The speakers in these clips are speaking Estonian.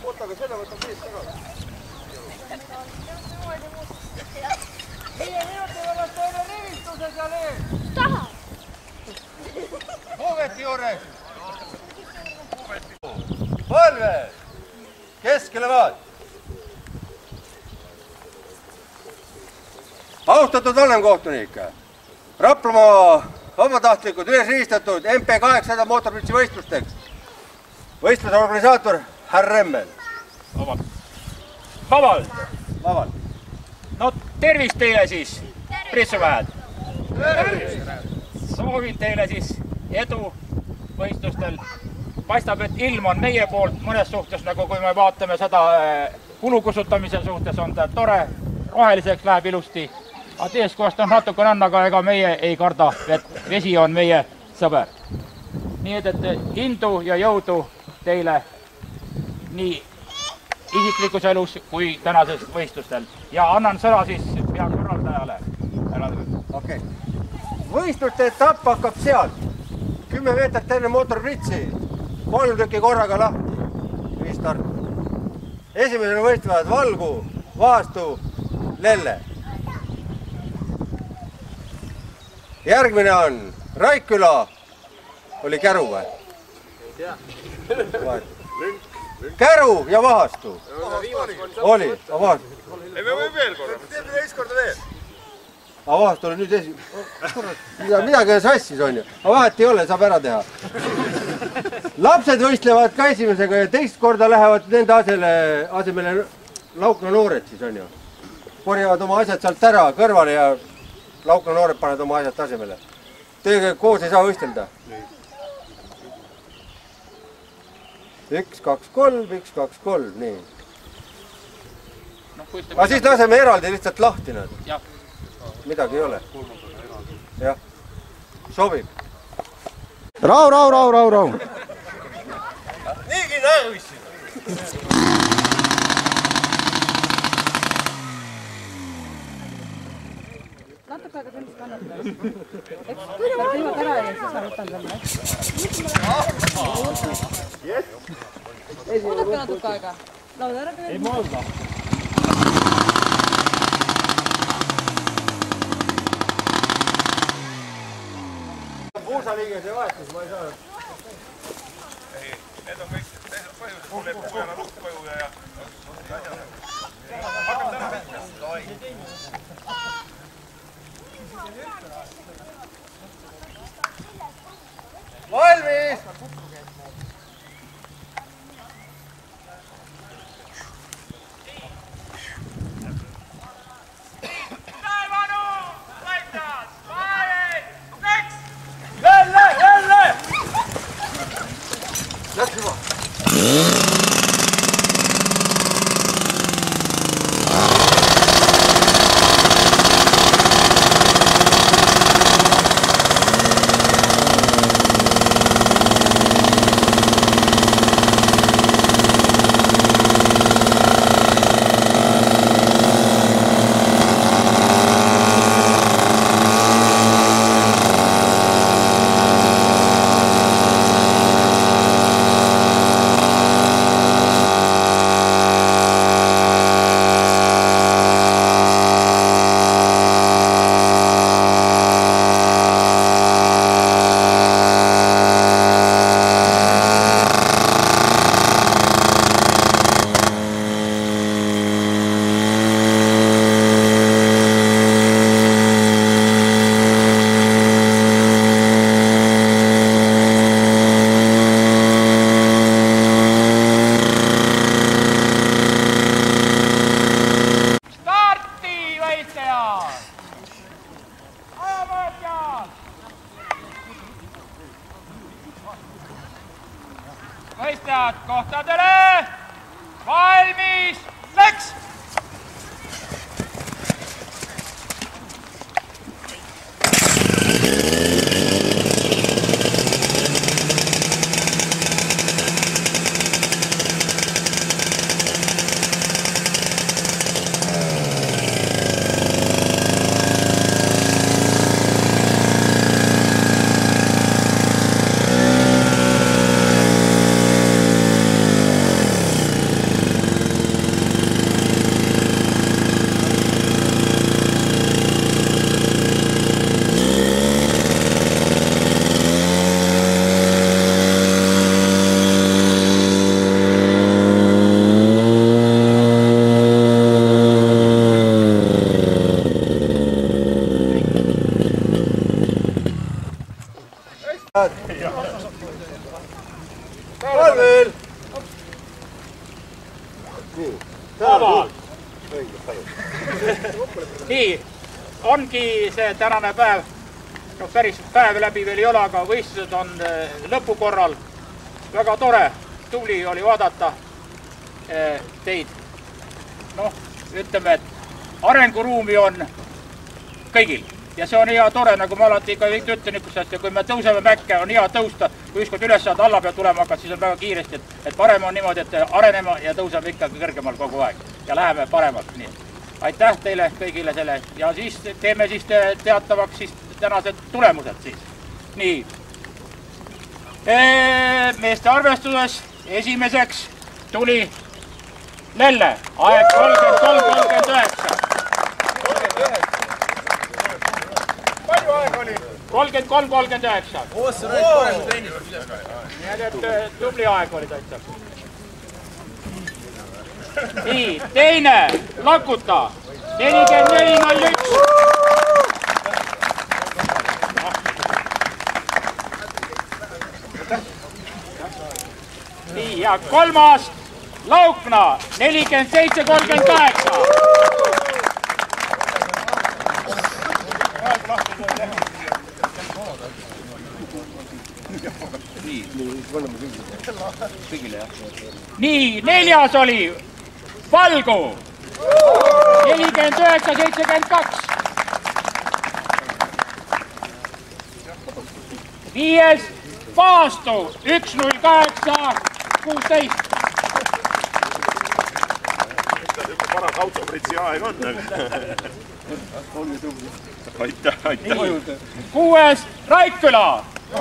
Võtage selle, võtab sees tagasi. 5 minuti võrrast teile rivistuse seal ees. Taha! Puuveti juures. Põlve! Keskele vaat! Austatud vanemkohtunik, Raplamaa vabatahtlikud üles riistatud MP800 mootorpritsi võistlusteks. Võistluse organisaator härra Remmel. Vabalt. Vabalt. No tervist teile siis, pritsuväed. Soovin teile siis edu võistlustel. Paistab, et ilm on meie poolt mõnes suhtes, nagu kui me vaatame seda kulukusutamise suhtes, on ta tore, roheliseks läheb ilusti. Aga teeskohast on natukene on, aga ega meie ei karda, et vesi on meie sõber. Nii et indu ja jõudu teile nii isiklikus elus kui tänases võistlustel. Ja annan sõna siis pea korraldajale. Okei. Võistluste etapp hakkab sealt. 10 meetrit enne mootorpritsi. 3 tükki korraga lahti. Viistart. Esimesena võistlevad Valgu, Vaastu, Lelle. Järgmine on Raikküla. Oli Käru või? Käru ja Vahastu. Oli, aga Vahastu. Ei, me võime veel korra. Teeme teist korda veel. Aga Vahastu oli nüüd midagi sassis on ju. Aga vahet ei ole, saab ära teha. Lapsed võistlevad ka esimesega ja teist korda lähevad nende asemele Laukna noored siis on ju. Korjavad oma asjad sealt ära kõrvale ja Laukna noored paned oma asjad asemele. Teiega koos ei saa võistelda. 1, 2, 3, 1, 2, 3, nii. Aga siis laseme eraldi lihtsalt lahti nad. Midagi ei ole. Jah, sobib. Rau. Niigi näevissin. Natuke aega sellist kannatada. Peab ilmad ära ja siis ma võtan selle. Oodake natuke aega. Lauda ära küll. Ei mõelda. Puusaliiges ei vahetus, ma ei saa. Ei, need on kõik, teised põhjused, mul ei pojana luhkkoju ja hakkame täna pihta. Valmis! Läks juba! Võistlejad kohtadele, valmis, läks! Palvel! Nii, ongi see tänane päev, no päris päev läbi veel ei ole, aga võistlused on lõpu korral. Väga tore, tubli oli vaadata teid. Noh, ütleme, et arenguruumi on kõigil ja see on hea tore, nagu ma alati ikka ütlen niisugust asja, kui me tõuseme mäkke, on hea tõusta, kui ükskord üles saad alla peal tulema hakkad, siis on väga kiiresti, et parem on niimoodi, et arenema ja tõuseme ikkagi kõrgemal kogu aeg ja läheme paremalt. Nii. Aitäh teile kõigile selle ja siis teeme siis teatavaks siis tänased tulemused siis. Nii. Meeste arvestuses esimeseks tuli Lelle, aeg 33-39. Palju aeg oli? 33-39. Oos, sa räägid parem kui trennis. Nii, et tubli aeg oli täitsa. Nii, teine, Lakuta, 44-01. Nii, ja kolmas, Laukna, 47-38. Nii, neljas oli Valgu, 49-72. Viies Paastu, 1-08-16. Paras autopritsi aeg on. Aitäh. Kuues Raikküla, 1-32-17.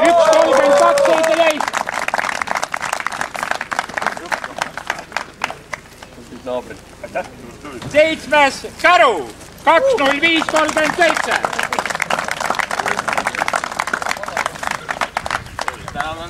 Seitsmes Käru, 2-05-37. Täname.